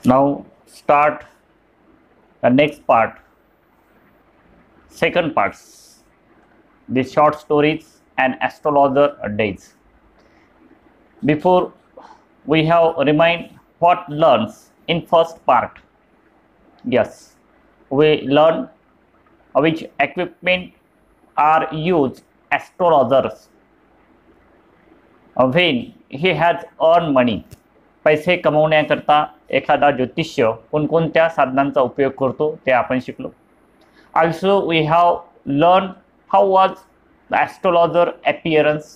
Now start the next part, second parts, the short stories and astrologer days. Before we have remind what learns in first part. Yes, we learn which equipment are used astrologers when he has earned money. पैसे कमवण्याकरता एखादा ज्योतिष्य कोणकोणत्या साधनांचा उपयोग करतो ते आपण शिकलो. Also we have learned how was the astrologer appearance.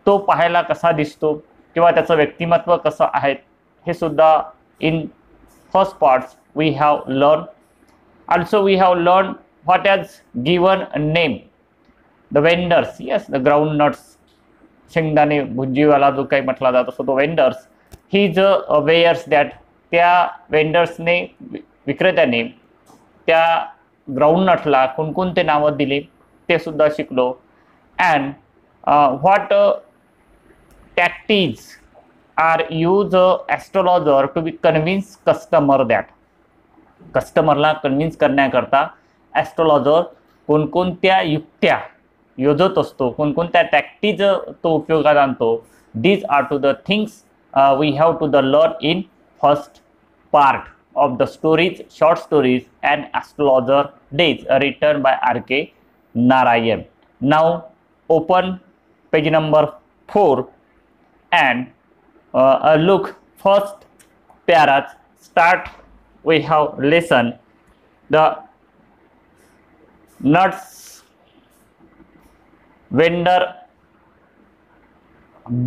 तो पाहायला कसा दिसतो किंवा त्याचं व्यक्तिमत्व कसं आहे हे सुद्धा in first parts we have learned. Also we have learned what has given a name, the vendors, yes, the groundnuts, शेंगदाणे भुजीवाला जो काही म्हटला जात असतो तो वेंडर्स, ही ज वेयर्स दॅट, त्या वेंडर्सने विक्रेत्याने त्या ग्राउंडनटला कोणकोणते नावं दिले ते सुद्धा शिकलो. And what tactics are use astrologer to be convince customer that. कस्टमरला कन्व्हिन्स करण्याकरता ॲस्ट्रोलॉजर कोणकोणत्या युक्त्या योजत असतो, कोणकोणत्या टॅक्टिक्स तो उपयोगात आणतो. These are to the things we have to the learn in first part of the stories, short stories and astrologer days written by R.K. Narayan. Now open page number 4 and look first para. Start, we have lesson the nuts vendor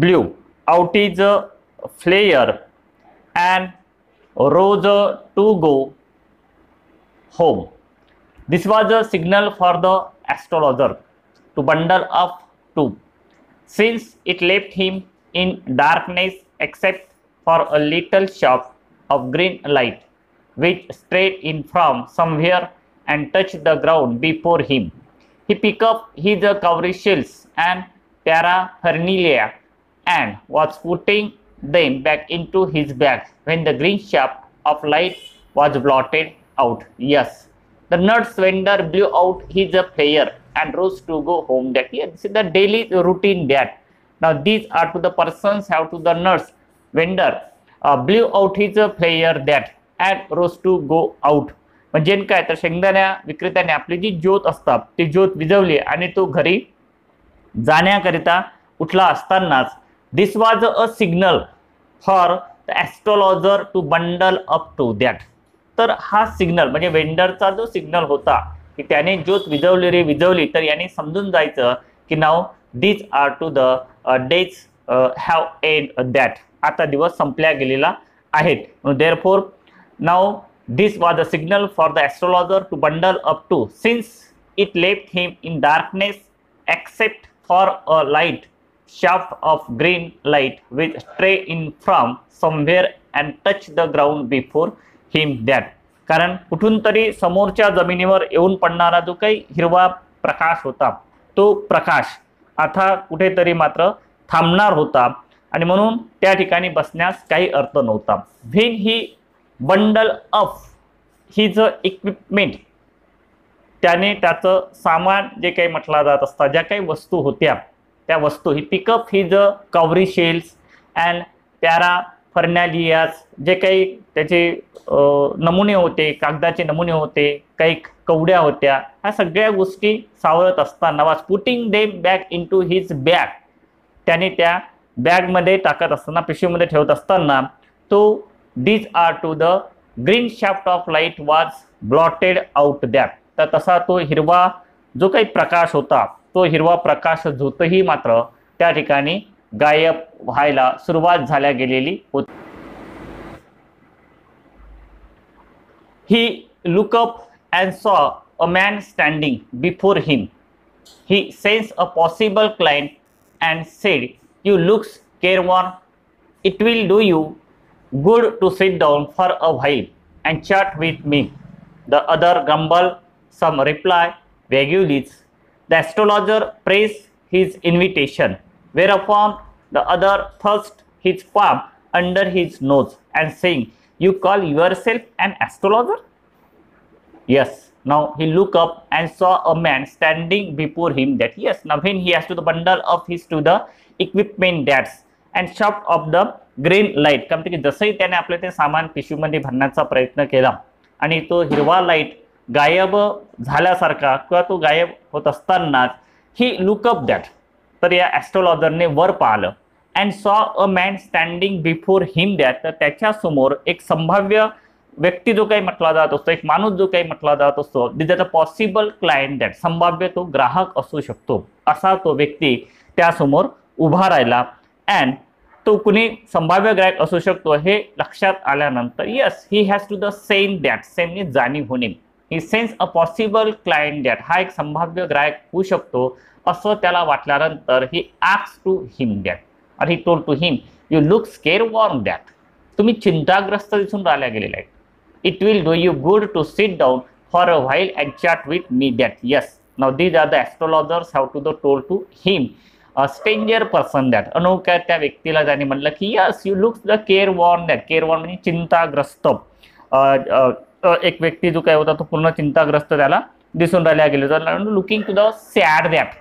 blew out his flare and rose to go home. This was a signal for the astrologer to bundle up too, since it left him in darkness except for a little shaft of green light which strayed in from somewhere and touched the ground before him. He picked up his cowrie shells and paraphernalia and was putting them back into his bag when the green shaft of light was blotted out. Yes, the nuts vendor blew out his flare and rose to go home. That, yes, this is the daily routine that. Now these are to the persons have to the nuts vendor blew out his flare that and rose to go out. म्हणजे काय तर शेंगदाण्या विक्रेत्याने आपली जी ज्योत असतात ती ज्योत विझवली आणि तो घरी जाण्याकरिता उठला असतानाच this was a signal for the astrologer to bundle up to that. तर हा सिग्नल म्हणजे वेंडरचा जो सिग्नल होता की त्याने ज्योत विझवली तर याने समजून जायचं की नाव these are to the days have end that. आता दिवस संपल्या गेलेला आहेत. Therefore now this was a signal for the astrologer to bundle up to, since it left him in darkness except for a light shaft of green light which strayed in from somewhere and touched the ground before him that. कारण कुठून तरी समोरच्या जमिनीवर येऊन पडणारा जो काही हिरवा प्रकाश होता तो प्रकाश आता कुठेतरी मात्र थांबणार होता आणि म्हणून त्या ठिकाणी बसण्यास काही अर्थ नव्हता. When he bundle up his equipment, त्याने त्याचं सामान जे काही म्हटलं जात असतं ज्या काही वस्तू होत्या त्या वस्तू, ही पिकअप हिज कवरी शेल्स अँड पॅराफर्नालियास, जे काही त्याचे नमुने होते, कागदाचे नमुने होते, काही कवड्या होत्या, ह्या सगळ्या गोष्टी सावरत असताना was putting them back into his bag, त्याने त्या बॅगमध्ये टाकत असताना, पिशवीमध्ये ठेवत असताना तो these are to the green shaft of light was blotted out that. तर तसा तो हिरवा जो काही प्रकाश होता तो हिरवा प्रकाश झोतही मात्र त्या ठिकाणी गायब व्हायला सुरुवात झाल्या गेलेली होती. He looked up and saw a man standing before him. He sensed a possible client and said, "You looks careworn. It will do you good to sit down for a while and chat with me." The other grumbled some reply vaguely. The astrologer praised his invitation, whereupon the other thrust his palm under his nose and saying, You call yourself an astrologer? Yes. Now he looked up and saw a man standing before him. That yes. Now when he has to the bundle of his to the equipment that's and shoved up the green light. कारण की जसंही त्याने आपले ते सामान पिशवीमध्ये भरण्याचा प्रयत्न केला आणि तो हिरवा लाईट गायब झाल्यासारखा किंवा तो गायब होत असतानाच ही लुक अप दॅट. तर या ॲस्ट्रोलॉजरने वर पाहिलं and saw a man standing before him that. तर त्याच्या समोर एक संभाव्य व्यक्ती जो काही म्हटला जात असतो, एक माणूस जो काही म्हटला जात असतो, this is a possible client that. संभाव्य तो ग्राहक असू शकतो असा तो व्यक्ती त्यासमोर उभा राहिला. अँड तो कुणी संभाव्य ग्राहक असू शकतो हे लक्षात आल्यानंतर yes he has to the same that. सेमने जाणीव होणे. He sense a possible client that. हा एक संभाव्य ग्राहक होऊ शकतो असं त्याला वाटल्यानंतर he asked to him that or he told to him you look scare warm that. तुम्ही चिंताग्रस्त दिसून राहिल्या गेलेला आहे. It will do you good to sit down for a while and chat with me that. Yes. Now these are the astrologers have to the told to him stranger person that. अनोळख्या त्या व्यक्तीला त्याने म्हटलं की yes you looks the careworn that. Careworn म्हणजे चिंताग्रस्त. एक व्यक्ती जो काय होता तो पूर्ण चिंताग्रस्त त्याला दिसून राहिला गेला. Looking to the sad that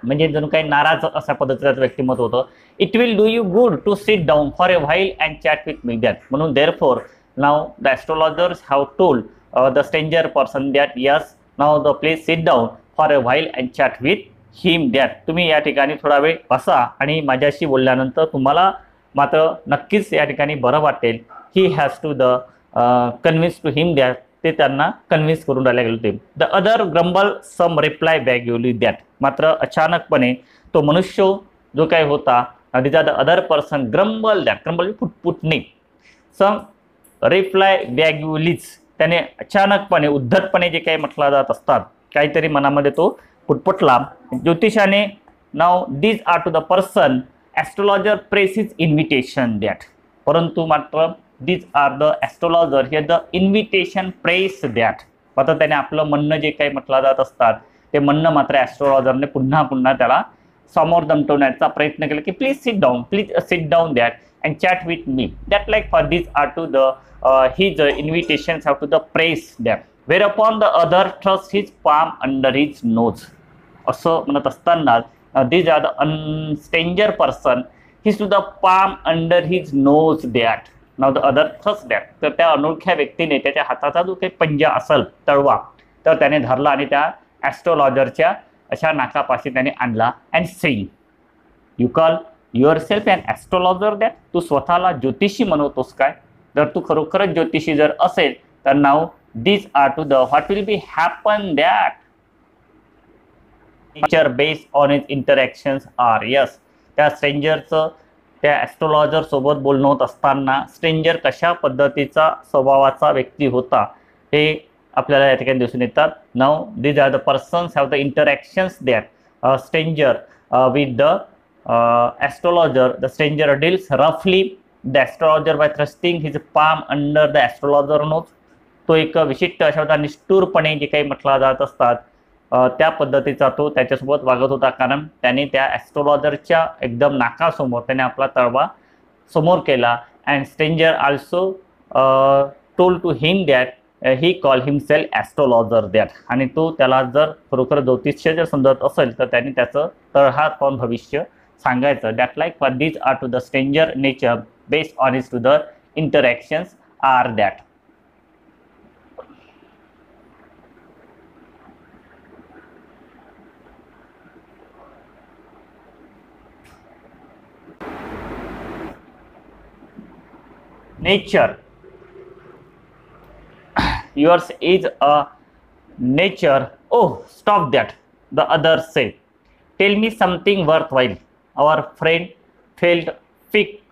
म्हणजे जणू काही नाराज अशा पद्धतीचं व्यक्तिमत्व होतं. It will do you good to sit down for a while and chat with me that. म्हणून therefore now the astrologers have told the stranger person that yes now the please sit down for a while and chat with him that. तुम्ही या ठिकाणी थोडा वेळ बसा आणि माझ्याशी बोलल्यानंतर तुम्हाला मात्र नक्कीच या ठिकाणी बरं वाटेल. He has to the convince to him that. ते त्यांना कन्व्हिन्स करून राहिले गेले होते. The other grumble some reply vaguely that. मात्र अचानकपणे तो मनुष्य जो काही होता this are the other person grumble that. Grumble फुटफुटणे. Some reply vaguelies. त्याने अचानकपणे उद्धटपणे जे काही म्हटलं जात असतात काहीतरी मनामध्ये तो पुटपुटला. ज्योतिषाने now these are to the person astrologer press his invitation that. परंतु मात्र these are the astrologer hear the invitation press that. मात्र त्याने आपलं म्हणणं जे काही म्हटलं जात असतात ते म्हणणं मात्र ॲस्ट्रोलॉजरने पुन्हा पुन्हा त्याला समोर दमटवण्याचा प्रयत्न केला की please sit down that and chat with me that like for these are to the his invitations have to the press that. whereupon the other thrust his palm under his nose. असं म्हणत असताना these are the stranger person he to the palm under his nose that. now the other thrust that. तर त्या अनोळख्या व्यक्तीने त्याच्या हाताचा जो काही पंजा असेल तळवा तर त्याने धरला आणि त्या ॲस्ट्रोलॉजरच्या अशा नाकापाशी त्याने आणला and saying you call your self and astrologer that. तू स्वतःला ज्योतिषी म्हणवतोस काय? जर तू खरोखरच ज्योतिषी जर असेल तर नाव these are to the what will be happen that nature based on its interactions are. yes. त्या स्ट्रेंजरचं त्या ॲस्ट्रोलॉजर सोबत बोलणं होत असताना स्ट्रेंजर कशा पद्धतीचा स्वभावाचा व्यक्ती होता हे आपल्याला या ठिकाणी दिसून येतात. नाव these are the persons have the interactions that stranger with the astrologer. the stranger deals roughly the astrologer by thrusting his palm under the astrologer nose. तो एक विशिष्ट अशा निष्ठुरपणे जे काही म्हटला जात असतात त्या पद्धतीचा तो त्याच्यासोबत वागत होता. कारण त्याने त्या ॲस्ट्रोलॉजरच्या एकदम नाकासमोर त्याने आपला तळवा समोर केला. And stranger also told to him that he call himself astrologer that. आणि तो त्याला जर खरोखर ज्योतिष्य जर समजत असेल तर त्याने त्याचं तळहात पाहून भविष्य सांगायचं. That like for these are to the stranger nature based on is to the interactions are that. nature. yours is a nature. oh stop that, the other said. tell me something worthwhile. our friend felt piqued.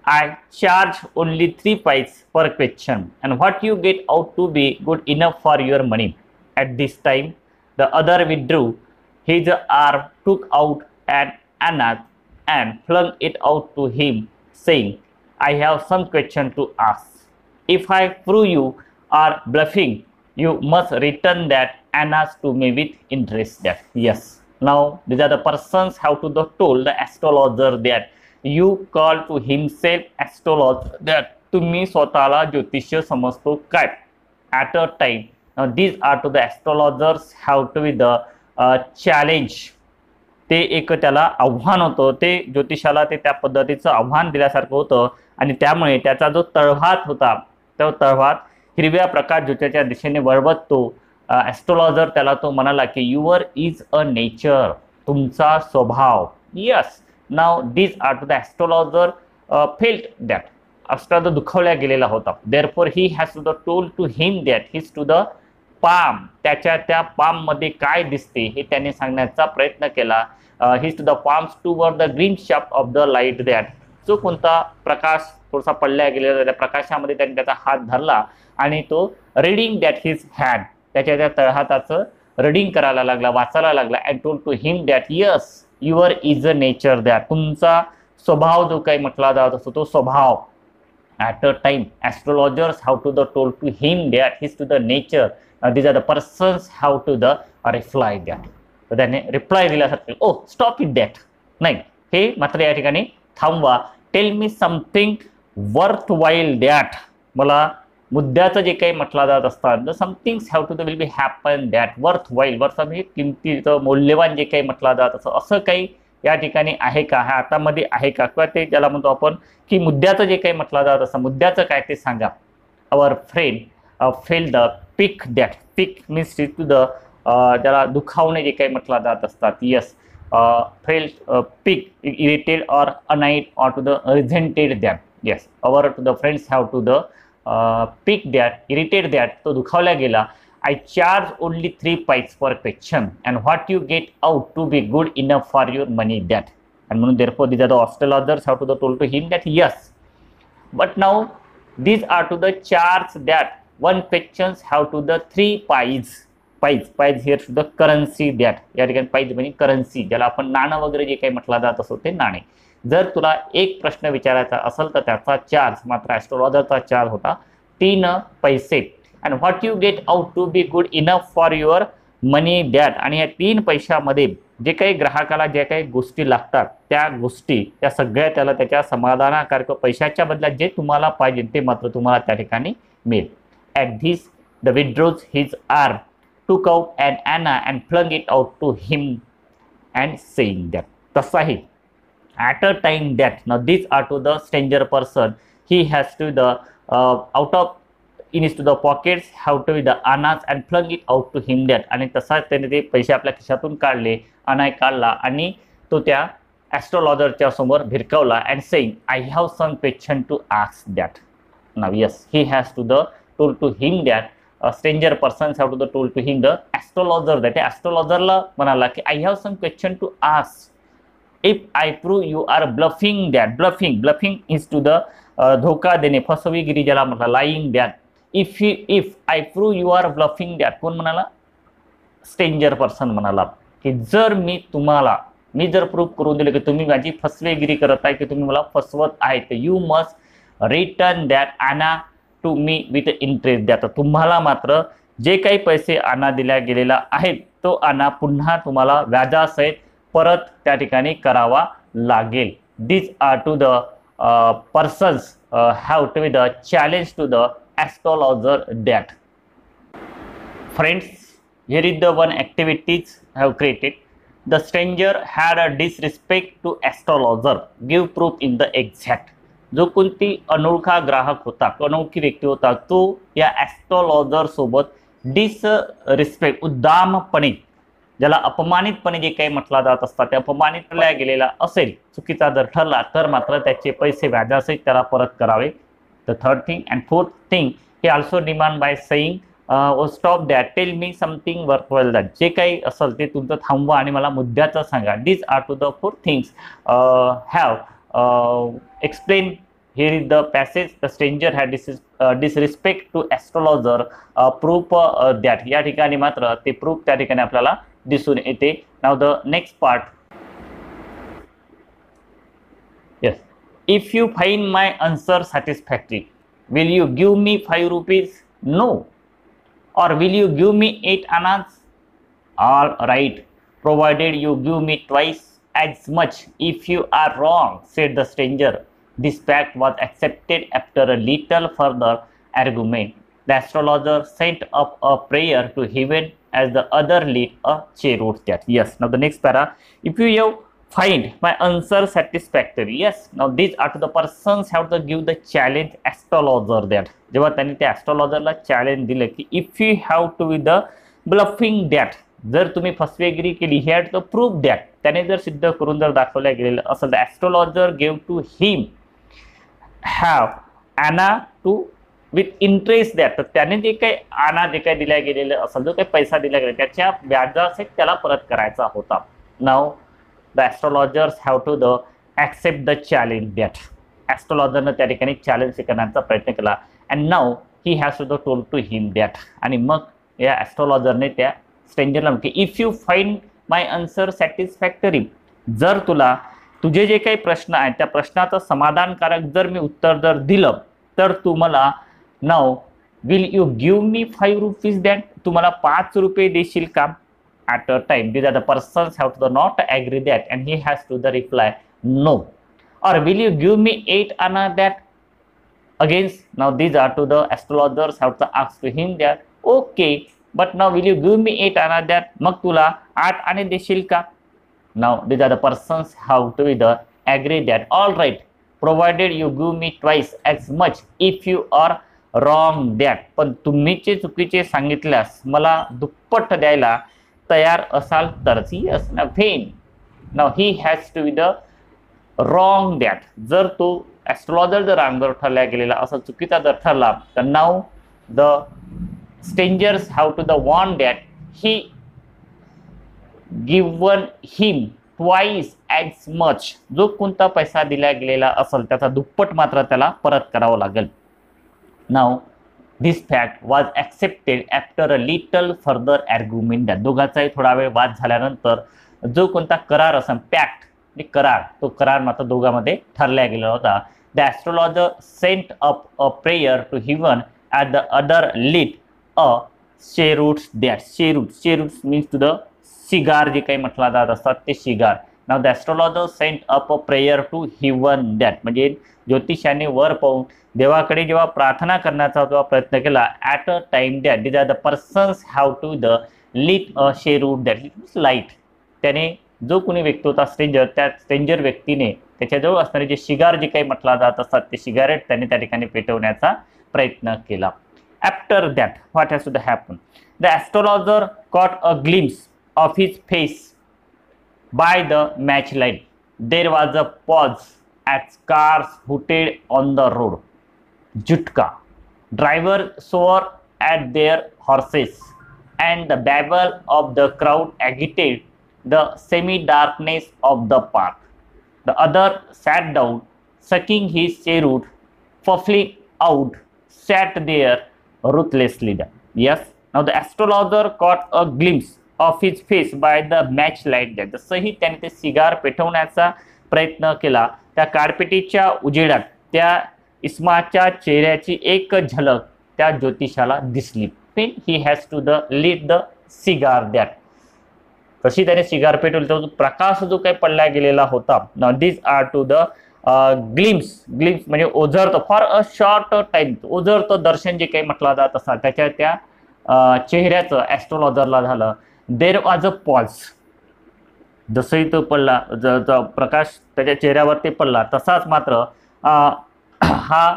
I charge only 3 pice per question and what you get out to be good enough for your money. at this time the other withdrew his arm, took out an anak and flung it out to him, saying, I have some question to ask. If I prove you are bluffing, you must return that anas to me with interest. That yes. Now these are the persons how to told the astrologer that you call to himself astrologer that तुम्ही स्वतःला ज्योतिष्य समजतो काय? At a time these are to the astrologers have to be the challenge. ते एक त्याला आव्हान होतं, ते ज्योतिषाला ते त्या पद्धतीचं आव्हान दिल्यासारखं होतं आणि त्यामुळे त्याचा जो तळहात होता तो तळहात हिरव्या प्रकाश ज्योतीच्या दिशेने वळवतो. ॲस्ट्रॉलॉजर त्याला तो म्हणाला की युअर इज अ नेचर, तुमचा स्वभाव. Yes, now these are to the astrologer felt that. Astrologer दुखावल्या गेलेला होता. Therefore he has to the told to him that his to the palm, त्याच्या त्या पाम मध्ये काय दिसते हे त्याने सांगण्याचा प्रयत्न केला. His to the palms to वर the green shaft of the light that. जो कोणता प्रकाश थोडासा पडल्या गेलेला त्या प्रकाशामध्ये त्याने त्याचा हात धरला आणि तो रीडिंग दॅट हिज हँड, त्याच्या त्या तळहाताचं रीडिंग करायला लागला, वाचायला लागला. And told to him that yes your is a nature that, तुमचा स्वभाव जो काही म्हटला जात असतो तो स्वभाव. At a time astrologers have to the told to him that his to the nature these are the persons have to the reply that. तर त्याने रिप्लाय दिल्यासारखे ओ स्टॉप इट दॅट, नाही हे मात्र या ठिकाणी थांबवा. Tell me something worth while that, मला मुद्द्याचं जे काही म्हटलं जात असतात the somethings have to the will be happen that. Worth while, worth म्हणजे किमतीचं मौल्यवान जे काही म्हटलं जात असं असं काही या ठिकाणी आहे का, ह्या हातामध्ये आहे का, किंवा ते ज्याला म्हणतो आपण की मुद्द्याचं जे काही म्हटलं जात असं मुद्द्याचं काय ते सांगा. Our friend fell the pique that. Pique means to the ज्याला दुखावणे जे काही म्हटलं जात असतात. Yes, fell pique irritated or annoyed or to the resented that. Yes, our to the friends have to the pique that irritated that, तो दुखावला गेला. I charge only 3 paise per question and what you get out to be good enough for your money that. आणि म्हणून therefore these are the astrologers have to the told to him that yes but now these are to the charge that one questions have to the 3 pies. Pies here to the currency that. या ठिकाणी Pius म्हणजे currency, ज्याला आपण नाणं वगैरे जे काही म्हटलं जात असो ते नाणे. जर तुला एक प्रश्न विचारायचा असेल तर त्याचा चार्ज मात्र ॲस्ट्रॉलॉजरचा चार्ज होता 3 पैसे. And what you get out to be good enough for your money that. आणि या 3 पैशामध्ये जे काही ग्राहकाला ज्या काही गोष्टी लागतात त्या गोष्टी त्या सगळ्या त्याला त्याच्या समाधानाकारक पैशाच्या बदल्यात जे तुम्हाला पाहिजे ते मात्र तुम्हाला त्या ठिकाणी मिळेल. At this the withdraws his arm took out and anna and flung it out to him and saying that. तसाही at a time that now this are to the stranger person he has to the out of in is to the pockets have to be the anas and flung it out to him that. आणि तसाच त्याने ते पैसे आपल्या खिशातून काढले, अनाय काढला आणि तो त्या ॲस्ट्रॉलॉजरच्या समोर भिरकावला and saying I have some question to ask that. Now yes he has to the told to him that stranger persons have to the told to him the astrologer that. त्या ॲस्ट्रॉलॉजरला म्हणाला की I have some question to ask if I prove you are bluffing that. Bluffing is to the धोका देणे, फसवेगिरी ज्याला म्हटलं, lying that. If I prove you are bluffing that. कोण म्हणाला? स्ट्रेंजर पर्सन म्हणाला की जर मी जर प्रूव्ह करून दिलं की तुम्ही माझी फसवेगिरी करत आहे, की तुम्ही मला फसवत आहे, तर you must return that anna to me with interest that. तुम्हाला मात्र जे काही पैसे आना दिल्या गेलेला आहे तो आना पुन्हा तुम्हाला व्याजासहित परत त्या ठिकाणी करावा लागेल. This are to the persons have to be the challenge to the astrologer that. Friends, here is the one activities I have created. The stranger had a disrespect to astrologer. Give proof in the exact. जो कोणती अनोळखा ग्राहक होता, अनोळखी व्यक्ती होता, तो या astrologer सोबत डिसरिस्पेक्ट उद्दामपणे, ज्याला अपमानितपणे जे काही म्हटलं जात असतात ते अपमानित केला गेलेला असेल, चुकीचा जर ठरला तर मात्र त्याचे पैसे व्याजासहित त्याला परत करावे. The third thing and fourth thing he also demand by saying stop that, tell me something worthwhile that. जे काही असेल ते तुमचं थांबवा आणि मला मुद्द्याचं सांगा. These are to the 4 things have explained here is the passage. The stranger had disrespect to astrologer proof that. या ठिकाणी मात्र ते प्रूफ त्या ठिकाणी आपल्याला दिसून येते. Now the next part. Yes. If you find my answer satisfactory, will you give me 5 rupees? No. Or will you give me 8 annas? All right, provided you give me twice as much. If you are wrong, said the stranger, This fact was accepted after a little further argument. The astrologer sent up a prayer to heaven as the other lit a cheroot that. Yes, now the next para. If you have find my answer satisfactory. Yes, now these are to the persons have to give the challenge astrologer that. जेव्हा त्यांनी त्या astrologerला challenge दिलं की if you have to be the bluffing that, जर तुम्ही फसवेगिरी केली he had to prove that, त्याने जर सिद्ध करून जर दाखवलं गेलेलं असं the astrologer gave to him have Anna to with interest that, तर त्याने जे काही आना जे काही दिल्या गेलेलं असेल, जो काही पैसा दिला गेला त्याच्या व्याजासहित त्याला परत करायचा होता. Now the astrologers have to the accept the challenge that. ॲस्ट्रॉलॉजरनं त्या ठिकाणी चॅलेंज स्वीकारण्याचा प्रयत्न केला. And now he has to the told to him that. आणि मग या ॲस्ट्रॉलॉजरने त्या स्ट्रेंजरला म्हटले if you find my answer satisfactory, जर तुला तुझे जे काही प्रश्न आहेत त्या प्रश्नाचं समाधानकारक जर मी उत्तर जर दिलं तर तू मला now will you give me 5 rupees that, तुम्हाला 5 रुपये देशील का? at a time. These are the persons have to not agree that, and he has to the reply no. Or will you give me 8 anna that? Against now these are to the astrologers have to ask to him that okay, but now will you give me 8 anna that? मग तुला 8 आणे देशील का? Now these are the persons have to the agree that all right, provided you give me twice as much if you are wrong that. पण तुम्हीचे चुकीचे सांगितल्यास मला दुप्पट द्यायला तयार असाल तरच. यस ना फेन. Now he has to be the wrong that. जर तो ॲस्ट्रॉलॉजर जर रांगोर ठरला गेलेला असा चुकीचा जर ठरला तर now the strangers have to the want that he given him twice as much. जो कोणता पैसा दिला गेलेला असेल त्याचा दुप्पट मात्र त्याला परत करावं लागेल. Now this fact was accepted after a little further argument. दोघांचाही थोडा वेळ वाद झाल्यानंतर जो कोणता करार असेल पॅक्ट करार, तो करार मात्र दोघांमध्ये ठरला गेला होता. The astrologer sent up a prayer to heaven at the other lit a cheroots that. Cheroots means to the cigar जे काही म्हटला जात असतात ते cigar. Now the astrologer sent up a prayer to heaven that, म्हणजे ज्योतिषाने वर पाहून देवाकडे जेव्हा प्रार्थना करण्याचा जेव्हा प्रयत्न केला at a time that these are the persons have to the lit a cheroot that means light. त्याने जो कोणी व्यक्ती होता स्ट्रेंजर, त्या स्ट्रेंजर व्यक्तीने त्याच्याजवळ असणारे जे शिगार जे काही म्हटला जात असतात ते सिगारेट त्याने त्या ठिकाणी पेटवण्याचा प्रयत्न केला. After that what has to the happen? The astrologer caught a glimpse of his face by the match light. There was a pause as cars hooted on the road. Jutka. Driver swore at their horses, and the babble of the crowd agitated the semi-darkness of the park. The other sat down, sucking his cheroot, puffing out, sat there ruthlessly. Yes. Now the astrologer caught a glimpse of his face by the match light that. जसंही त्याने ते cigar पेटवण्याचा प्रयत्न केला त्या काडपेटीच्या उजेडात त्या इस्माच्या चेहऱ्याची एक झलक त्या ज्योतिषाला दिसली. He has to the lead the cigar that. तशी त्याने सिगार पेटवली तो प्रकाश जो काही पडला गेलेला होता. Now this are to the glimpse. Glimpse म्हणजे ओझरतं फॉर अ शॉर्ट टाइम. ओझरतं दर्शन जे काही म्हटलं जात असतात त्याच्या त्या चेहऱ्याचं ॲस्ट्रॉलॉजरला झालं. There was a pause. जसंही तो पडला प्रकाश त्याच्या चेहऱ्यावरती पडला तसाच मात्र हा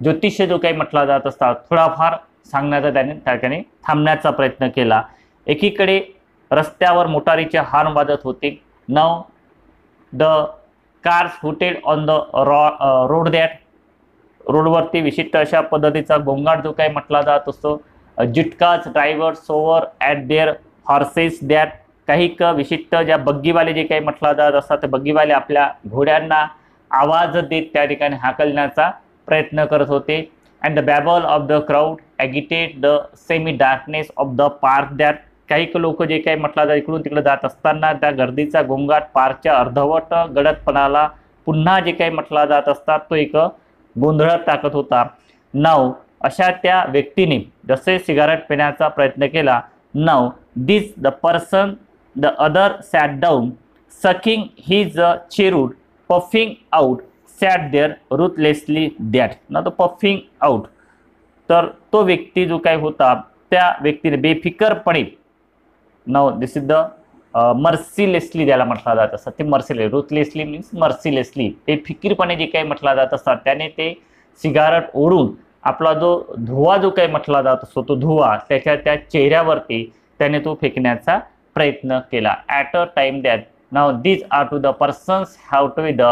ज्योतिष्य जो काही म्हटला जात असतात थोडाफार सांगण्याचा त्याने त्या ठिकाणी थांबण्याचा प्रयत्न केला. एकीकडे रस्त्यावर मोटारीचे हॉर्न वाजत होते. Now the cars hooted on the road that. रोडवरती विशिष्ट अशा पद्धतीचा गोंगाट जो काही म्हटला जात असतो. जिटकाच driver swore at their horses that. काही विशिष्ट ज्या बग्गीवाले जे काही म्हटला जात असतात ते बग्गीवाले आपल्या घोड्यांना आवाज देत त्या ठिकाणी हाकलण्याचा प्रयत्न करत होते. And the babble of the crowd agitated the semi darkness of the park that. काही लोक जे काही म्हटला जात इकडून तिकडे जात असताना त्या गर्दीचा गोंगाट पार्कच्या अर्धवट गडदपणाला पुन्हा जे काही म्हटला जात असतात तो एक गोंधळात टाकत होता. नाव अशा त्या व्यक्तीने जसे सिगारेट पिण्याचा प्रयत्न केला. Now this the person the other sat down, sucking his cheroot, puffing out, sat there ruthlessly that. ना तो puffing out. तर तो व्यक्ती जो काय होता त्या व्यक्तीने बेफिकरपणे, नाउ दिस इज द मर्सिलेसली ज्याला म्हटलं जात असतं ते मर्सिलेस, रुथलेसली मीन्स मर्सिलेसली, बेफिकीरपणे जे काही म्हटलं जात असतात त्याने ते सिगारेट ओढून आपला जो धुवा जो काही म्हटला जात असतो तो धुवा त्याच्या त्या चेहऱ्यावरती त्याने तो फेकण्याचा प्रयत्न केला. At a time that. Now these are to the persons have to be the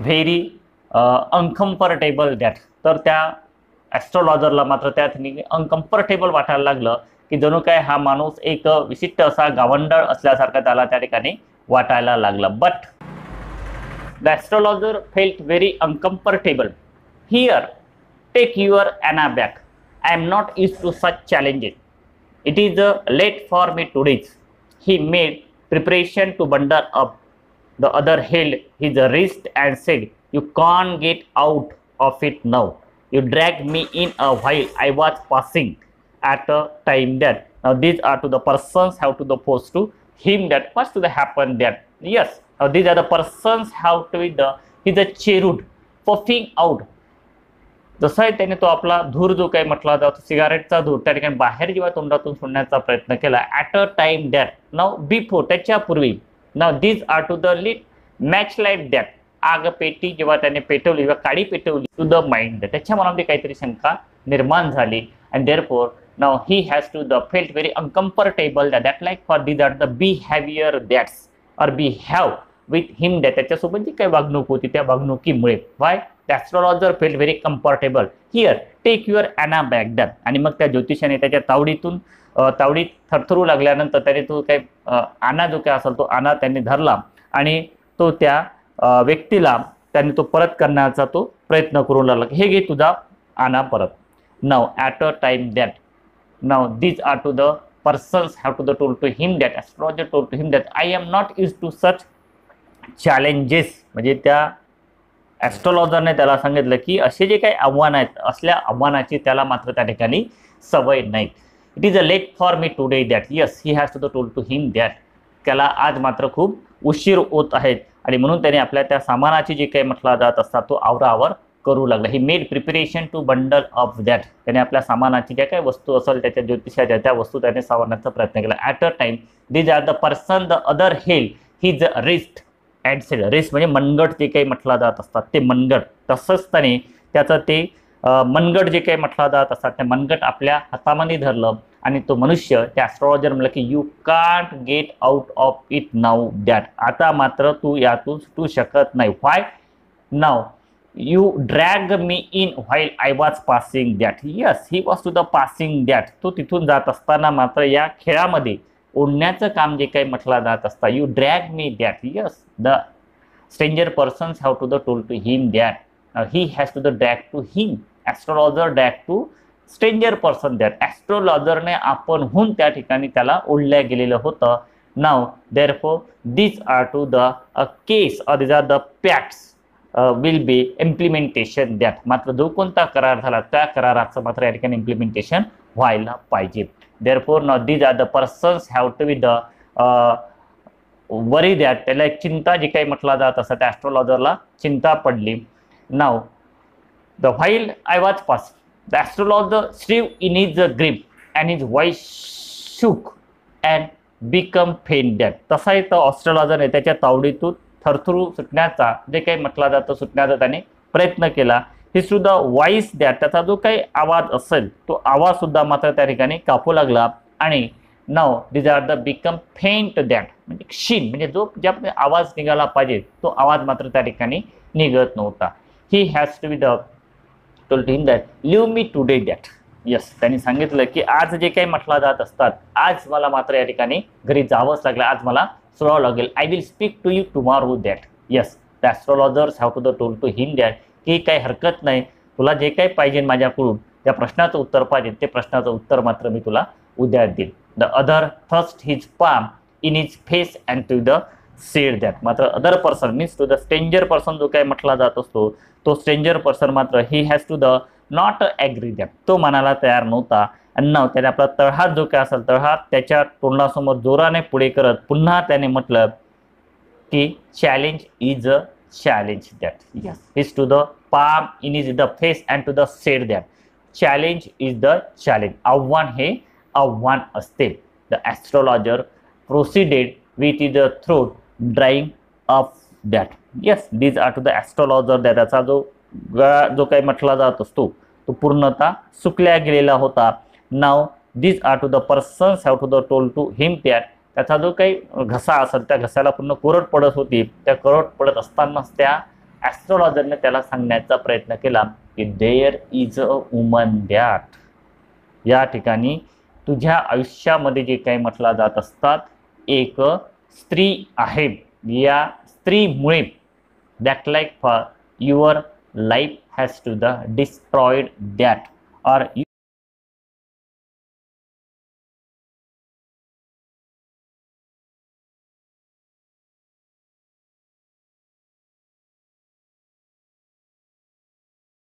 very uncomfortable that. तर त्या ॲस्ट्रॉलॉजरला मात्र त्या ठिकाणी अनकम्फर्टेबल वाटायला लागलं की जणू काय हा माणूस एक विशिष्ट असा गावंडळ असल्यासारखा त्याला त्या ठिकाणी वाटायला लागलं. But the astrologer felt very uncomfortable. Here take your anna back. I am not use to such challenges. It is late for me today's. He made preparation to bundle up. The other held his wrist and said, you can't get out of it now. You dragged me in a while I was passing at a time that. Now these are to the persons have to the post to him that first to the happen that. Yes, now these are the persons have to be the he's a cherub puffing out. जसं आहे त्याने तो आपला धूर जो काही म्हटला जातो सिगारेटचा धूर त्या ठिकाणी बाहेर जेव्हा तोंडातून सोडण्याचा प्रयत्न केला at a time that. Now before त्याच्यापूर्वी. Now these are to the lit match light that. आग पेटी जेव्हा त्याने पेटवली किंवा काडी पेटवली टू द माइंड त्याच्या मनामध्ये काहीतरी शंका निर्माण झाली. And therefore now he has to the felt very uncomfortable that like for these are the behaviour that's or behave with him that. त्याच्यासोबत जी काही वागणूक होती त्या वागणुकीमुळे why the astrologer felt very comfortable. Here take your anna back that. आणि मग त्या ज्योतिषाने त्याच्या तावडीत थरथरू लागल्यानंतर त्याने तो काय आणा जो काय असेल तो आणा त्यांनी धरला आणि तो त्या व्यक्तीला त्यांनी तो परत करण्याचा तो प्रयत्न करू लागला. हे घे तुझा आणा परत. Now at a time that. Now these are to the persons have to the told to him that. Astrologer told to him that I am not use to such challenges. म्हणजे त्या ॲस्ट्रॉलॉजरने त्याला सांगितलं की असे जे काही आव्हान आहेत असल्या आव्हानाची त्याला मात्र त्या ठिकाणी सवय नाही. It is a late for me today that. Yes he has to the told to him that. त्याला आज मात्र खूप उशीर होत आहेत आणि म्हणून त्याने आपल्या त्या सामानाची जे काही म्हटला जात असतात तो आवराआवर करू लागला. He made preparation to bundle of that. त्याने आपल्या सामानाची ज्या काही वस्तू असेल त्याच्या ज्योतिषाच्या त्या वस्तू त्याने सावरण्याचा प्रयत्न केला. At a time these are the person the other held his wrist and said. Wrist म्हणजे मनगट जे काही म्हटला जात असतात ते मनगट. तसंच त्याने त्याचं ते मनगट जे काही म्हटला जात असतात ते मनगट आपल्या हातामध्ये धरलं आणि तो मनुष्य त्या ॲस्ट्रॉलॉजर म्हणलं की you can't get out of it now that. आता मात्र तू यातून सुटू शकत नाही. Why now you drag me in while I was passing that. Yes he was to the passing that. तो तिथून जात असताना मात्र या खेळामध्ये ओढण्याचं काम जे काही म्हटलं जात असतं you drag me that. Yes the stranger persons have to the told to him that. He has to the drag to him. Astrologer drag to stranger person that. ॲस्ट्रॉलॉजरने आपणहून त्या ठिकाणी त्याला ओढल्या गेलेलं होतं. Now therefore these are to the case or these are the facts will be implementation that. मात्र जो कोणता करार झाला त्या कराराचं मात्र या ठिकाणी इम्प्लिमेंटेशन व्हायला पाहिजे. Therefore now these are the persons have to be the worry that. त्याला एक चिंता जी काही म्हटला जात असं त्या ॲस्ट्रॉलॉजरला चिंता पडली. नाव the while I was pass. The astrologer shriveled in his grip and his voice shook and become faint that. तसाही तो ॲस्ट्रॉलॉजरने त्याच्या तावडीतून थरथरू सुटण्याचा जे काही म्हटला जातं सुटण्याचा त्याने प्रयत्न केला. ही सुद्धा व्हॉइस दॅट त्याचा जो काही आवाज असेल तो आवाज सुद्धा मात्र त्या ठिकाणी कापू लागला. आणि now these are the become faint that. म्हणजे क्षीण म्हणजे जो ज्या आवाज निघाला पाहिजे तो आवाज मात्र त्या ठिकाणी निघत नव्हता. He has to be the told him that leave me today that. Yes त्यांनी सांगितलं की आज जे काही म्हटलं जात असतात आज मला मात्र या ठिकाणी घरी जावंच लागलं. आज मला सोडावं लागेल. I will speak to you tomorrow that. Yes the astrologers have to the told to him that की काही हरकत नाही तुला जे काही पाहिजे माझ्याकडून त्या प्रश्नाचं उत्तर पाहिजे ते प्रश्नाचं उत्तर मात्र मी तुला उद्या देईन. The other thrust his palm in his face and to the said that. मात्र other person means to the stranger person जो काही म्हटला जात असतो तो स्ट्रेंजर पर्सन मात्र he has to the not agree that. तो मनाला तयार नव्हता. आणि नाव त्याने आपला तळहात जो काय असेल तळहात त्याच्या तोंडासमोर जोराने पुढे करत पुन्हा त्याने म्हटलं की challenge is a challenge that. Yes, is to the palm in is the face and to the said that challenge is the challenge. आव्हान हे आव्हान असते. The astrologer proceeded with the throat drying up that. Yes, these are to the astrologer. त्याचा जो काही म्हटला जात असतो तो पूर्णतः सुकल्या गेलेला होता. नाव these are to the persons have to the told to him that त्याचा जो काही घसा असेल त्या घसाला पूर्ण कोरड पडत होती. त्या कोरड पडत असतानाच त्या ॲस्ट्रोलॉजरने त्याला सांगण्याचा प्रयत्न केला की there is a woman that. या ठिकाणी तुझ्या आयुष्यामध्ये जे काही म्हटला जात असतात एक स्त्री आहे. या स्त्रीमुळे that like for your life has to the destroyed that. और